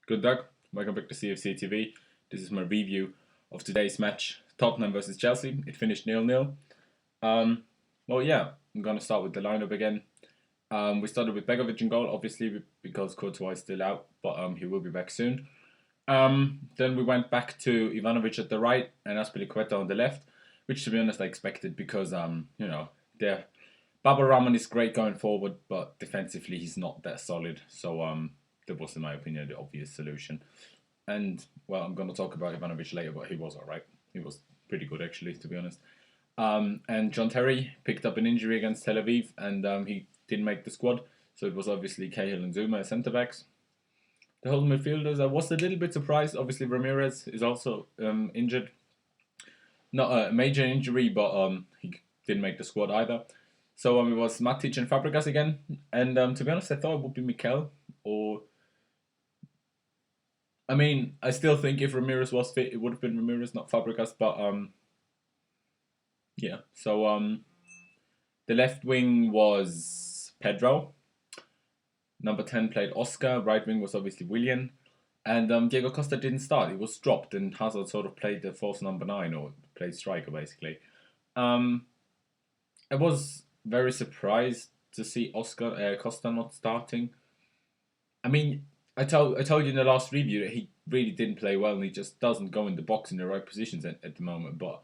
Good Doug, welcome back to CFC TV. This is my review of today's match, Tottenham versus Chelsea. It finished 0-0. Well, yeah, I'm going to start with the lineup again. We started with Begovic in goal, obviously, because Courtois is still out, but he will be back soon. Then we went back to Ivanovic at the right and Azpilicueta on the left, which, to be honest, I expected because, the Baba Rahman is great going forward, but defensively he's not that solid. So that was, in my opinion, the obvious solution. And, well, I'm going to talk about Ivanovic later, but he was alright. He was pretty good, actually, to be honest. And John Terry picked up an injury against Tel Aviv, and he didn't make the squad. So it was obviously Cahill and Zuma as centre-backs. The whole midfielders, I was a little bit surprised. Obviously, Ramirez is also injured. Not a major injury, but he didn't make the squad either. So it was Matic and Fabregas again. And to be honest, I thought it would be Mikel. I still think if Ramirez was fit, it would have been Ramirez, not Fabregas. But yeah. So the left wing was Pedro. Number 10 played Oscar. Right wing was obviously Willian. And Diego Costa didn't start. He was dropped, and Hazard sort of played the false number 9, or played striker, basically. I was very surprised to see Costa not starting. I mean, I told you in the last review that he really didn't play well, and he just doesn't go in the box in the right positions at the moment. But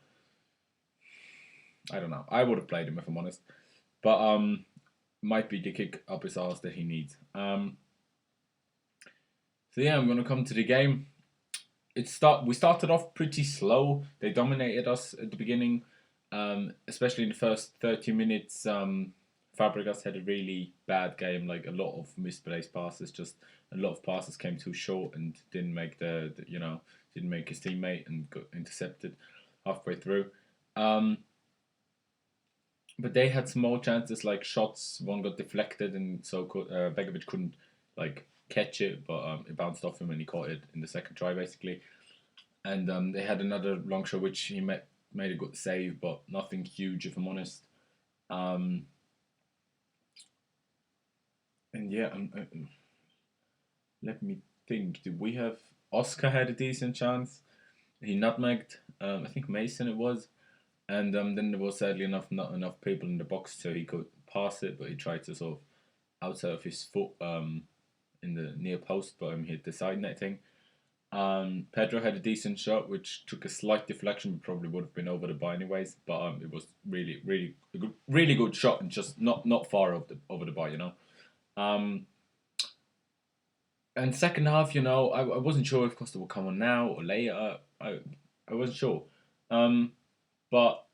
I don't know. I would have played him if I'm honest. But might be the kick up his arse that he needs. So yeah, I'm going to come to the game. We started off pretty slow. They dominated us at the beginning, especially in the first 30 minutes. Fabregas had a really bad game, like a lot of misplaced passes. Just a lot of passes came too short and didn't make didn't make his teammate and got intercepted halfway through. But they had small chances, like shots. One got deflected, and so Begovic couldn't catch it, but it bounced off him and he caught it in the second try, basically. And they had another long shot which he made a good save, but nothing huge, if I'm honest. And yeah, let me think. Did we have Oscar had a decent chance? He nutmegged. I think Mason it was, and then there was sadly not enough people in the box so he could pass it, but he tried to sort of outside of his foot in the near post, but he hit the side net thing. Pedro had a decent shot, which took a slight deflection, but probably would have been over the bar anyways. But it was really good shot, and just not far over the bar, And second half, I wasn't sure if Costa would come on now or later. I wasn't sure. But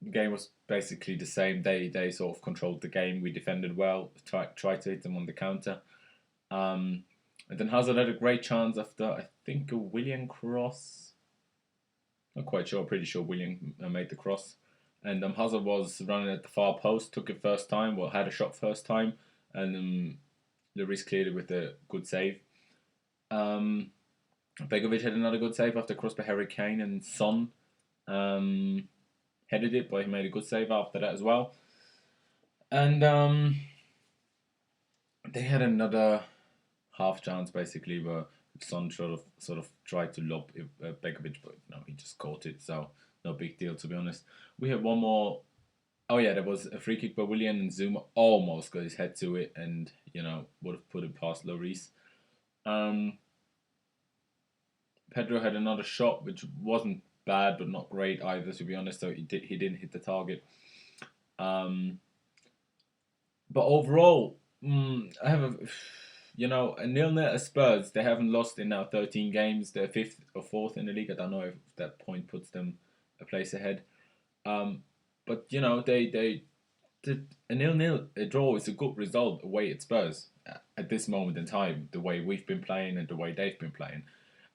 the game was basically the same. They sort of controlled the game. We defended well, tried to hit them on the counter. And then Hazard had a great chance after, I think, a Willian cross. Not quite sure, pretty sure Willian made the cross. And Hazard was running at the far post, took it first time, had a shot first time, and Lloris cleared it with a good save. Begovic had another good save after cross by Harry Kane, and Son headed it, but he made a good save after that as well. And they had another half chance basically where Son sort of tried to lob Begovic, but he just caught it, so no big deal, to be honest. We had one more. Oh yeah, there was a free kick by Willian, and Zuma almost got his head to it, and would have put it past Lloris. Pedro had another shot which wasn't bad but not great either, to be honest. So he didn't hit the target. But overall, I have a 0-0 at Spurs. They haven't lost in now 13 games. They're 5th or 4th in the league. I don't know if that point puts them a place ahead. But they a 0-0 draw is a good result away at Spurs at this moment in time. The way we've been playing and the way they've been playing.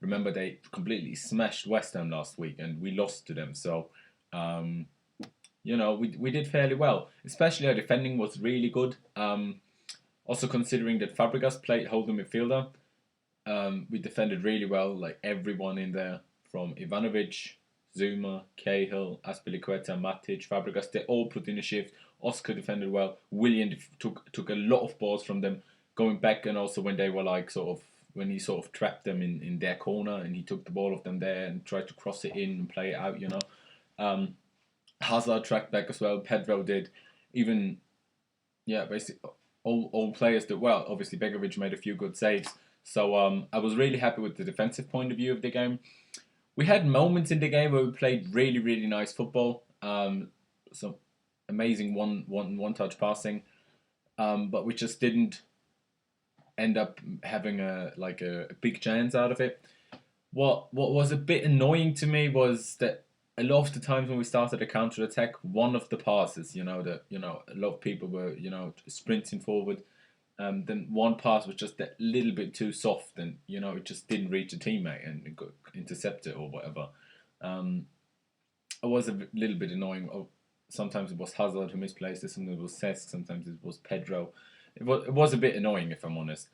Remember, they completely smashed West Ham last week, and we lost to them. So, we did fairly well. Especially our defending was really good. Also considering that Fabregas played holding midfielder, we defended really well. Like everyone in there, from Ivanovic, Zuma, Cahill, Azpilicueta, Matic, Fabregas, they all put in a shift. Oscar defended well. Willian took a lot of balls from them. going back, and also when they were like when he sort of trapped them in their corner and he took the ball off them there and tried to cross it in and play it out, Um, Hazard tracked back as well. Pedro did. Even, yeah, basically all players did well. Obviously, Begovic made a few good saves. So I was really happy with the defensive point of view of the game. We had moments in the game where we played really, really nice football. Some amazing one touch passing. But we just didn't end up having a big chance out of it. What was a bit annoying to me was that a lot of the times when we started a counter attack, one of the passes, a lot of people were sprinting forward. Then one pass was just a little bit too soft, and it just didn't reach a teammate and it got intercepted or whatever. It was a little bit annoying. Sometimes it was Hazard who misplaced it, sometimes it was Cesc, sometimes it was Pedro. It was a bit annoying, if I'm honest.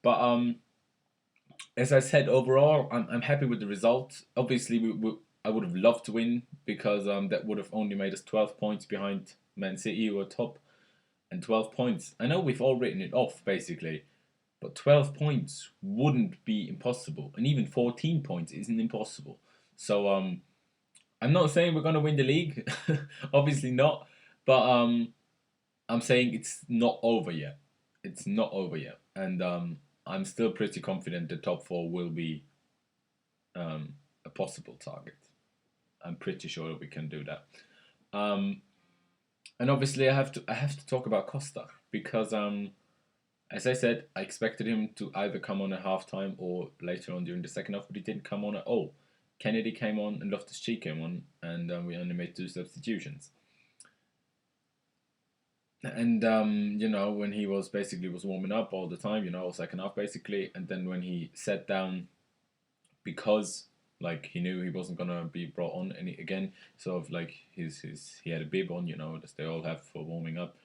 But as I said, overall, I'm happy with the result. Obviously, I would have loved to win because that would have only made us 12 points behind Man City, who are top, and 12 points. I know we've all written it off, basically, but 12 points wouldn't be impossible, and even 14 points isn't impossible. So I'm not saying we're going to win the league, obviously not, but I'm saying it's not over yet. It's not over yet, and I'm still pretty confident the top four will be a possible target. I'm pretty sure that we can do that. And obviously, I have to talk about Costa because, as I said, I expected him to either come on at halftime or later on during the second half, but he didn't come on at all. Kennedy came on and Loftus-Cheek came on, and we only made 2 substitutions. And when he was warming up all the time, second half basically, and then when he sat down, because he knew he wasn't gonna be brought on again, sort of like he had a bib on, as they all have for warming up,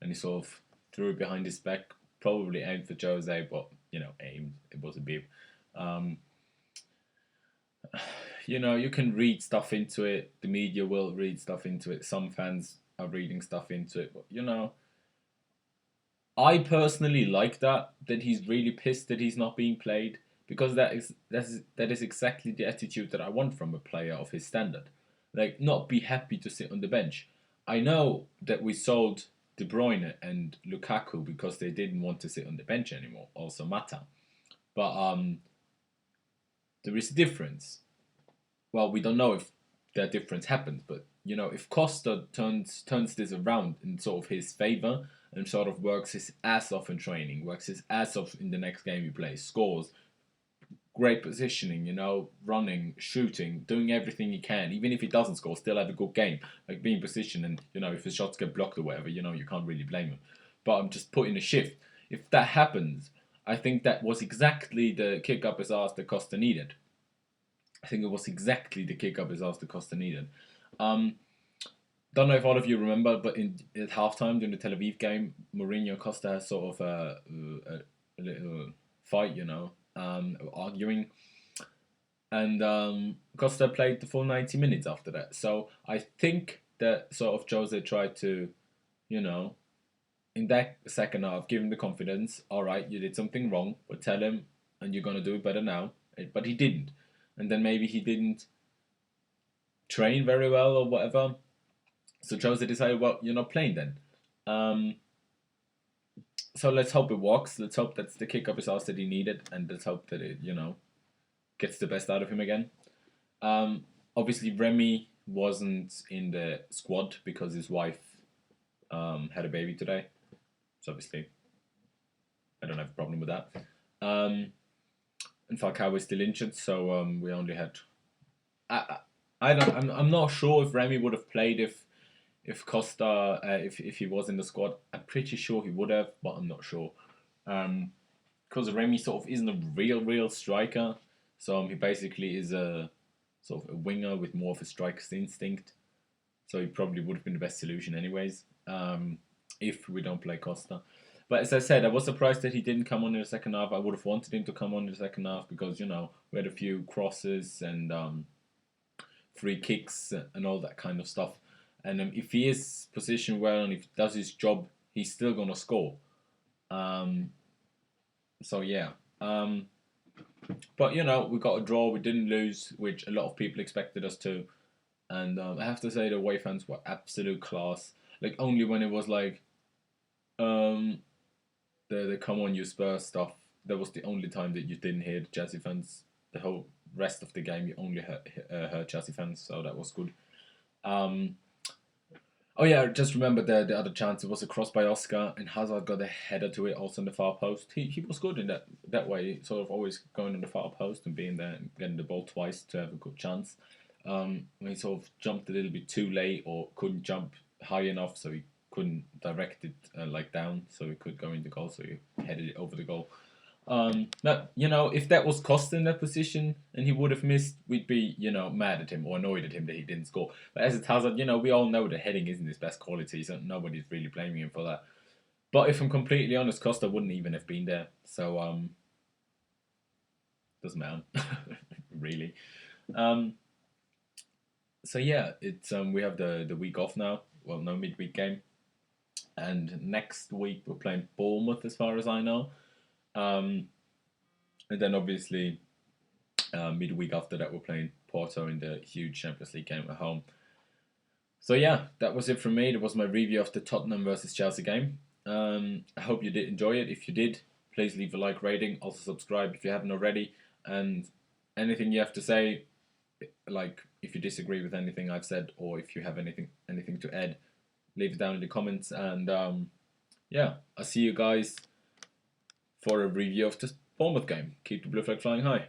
and he sort of threw it behind his back, probably aimed for Jose, but aimed, it was a bib. You can read stuff into it. The media will read stuff into it. Some fans are reading stuff into it, but I personally like that he's really pissed that he's not being played, because that is exactly the attitude that I want from a player of his standard. Not be happy to sit on the bench. I know that we sold De Bruyne and Lukaku because they didn't want to sit on the bench anymore. Also Mata, but there is a difference. Well, we don't know if that difference happens, but if Costa turns this around in sort of his favour and sort of works his ass off in training, works his ass off in the next game he plays, scores, great positioning, running, shooting, doing everything he can, even if he doesn't score, still have a good game, being positioned, and if his shots get blocked or whatever, you can't really blame him. But I'm just putting a shift. If that happens, I think that was exactly the kick up his ass that Costa needed. I think it was exactly the kick up his ass that Costa needed. Don't know if all of you remember, but at halftime during the Tel Aviv game, Mourinho and Costa had sort of a little fight, arguing. And Costa played the full 90 minutes after that. So I think that sort of Jose tried to, in that second half, give him the confidence. All right, you did something wrong, but tell him, and you're going to do it better now. But he didn't. And then maybe he didn't train very well or whatever. So Jose decided, well, you're not playing then. So let's hope it works. Let's hope that's the kick up his ass that he needed, and let's hope that it, gets the best out of him again. Obviously, Remy wasn't in the squad because his wife had a baby today. So obviously, I don't have a problem with that. And Falcao is still injured, so we only had. I'm not sure if Remy would have played if Costa if he was in the squad. I'm pretty sure he would have, but I'm not sure. Because Remy sort of isn't a real striker, so he basically is a sort of a winger with more of a striker's instinct. So he probably would have been the best solution anyways, if we don't play Costa. But as I said, I was surprised that he didn't come on in the second half. I would have wanted him to come on in the second half because, we had a few crosses and free kicks and all that kind of stuff. And if he is positioned well and if he does his job, he's still going to score. So yeah. But you know, we got a draw. We didn't lose, which a lot of people expected us to. And I have to say the away fans were absolute class. Like only when it was like um, the come on you Spurs stuff, that was the only time that you didn't hear the Chelsea fans. The whole rest of the game, you only heard Chelsea fans, so that was good. Um, oh yeah, just remember the other chance. It was a cross by Oscar, and Hazard got a header to it, also in the far post. He was good in that way, sort of always going in the far post and being there and getting the ball twice to have a good chance. He sort of jumped a little bit too late or couldn't jump high enough, so he couldn't direct it like down, so he could go in the goal. So he headed it over the goal. But you know, if that was Costa in that position and he would have missed, we'd be mad at him or annoyed at him that he didn't score. But as it's Hazard, we all know the heading isn't his best quality, so nobody's really blaming him for that. But if I'm completely honest, Costa wouldn't even have been there. So doesn't matter, really. Um, so yeah, it's we have the week off now. Well, no midweek game, and next week we're playing Bournemouth, as far as I know. Um, and then obviously midweek after that we're playing Porto in the huge Champions League game at home. So yeah, that was it from me. That was my review of the Tottenham versus Chelsea game. I hope you did enjoy it. If you did, please leave a like rating. Also subscribe if you haven't already. And anything you have to say, like if you disagree with anything I've said or if you have anything to add, leave it down in the comments. And yeah, I'll see you guys for a review of the Bournemouth game. Keep the blue flag flying high.